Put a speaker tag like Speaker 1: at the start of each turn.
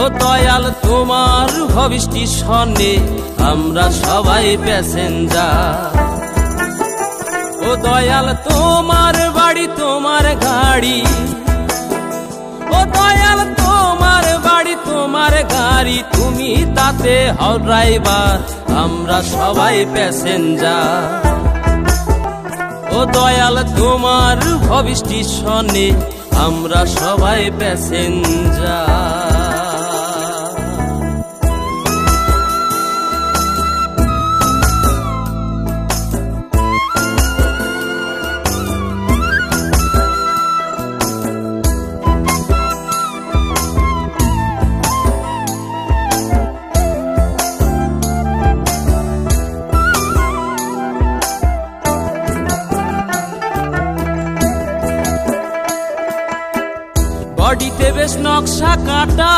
Speaker 1: ও দয়াল তোমার ভবিষ্যৎ স্বর্ণে আমরা সবাই প্যাসেঞ্জার। ও দয়াল তোমার বাড়ি তোমার গাড়ি, ও দয়াল তোমার বাড়ি তোমার গাড়ি, তুমি তাতে হও ড্রাইভার, আমরা সবাই প্যাসেঞ্জার। ও দয়াল তোমার ভবিষ্যৎ স্বর্ণে আমরা সবাই প্যাসেঞ্জার। বডিতে বেশ নকশা কাটা,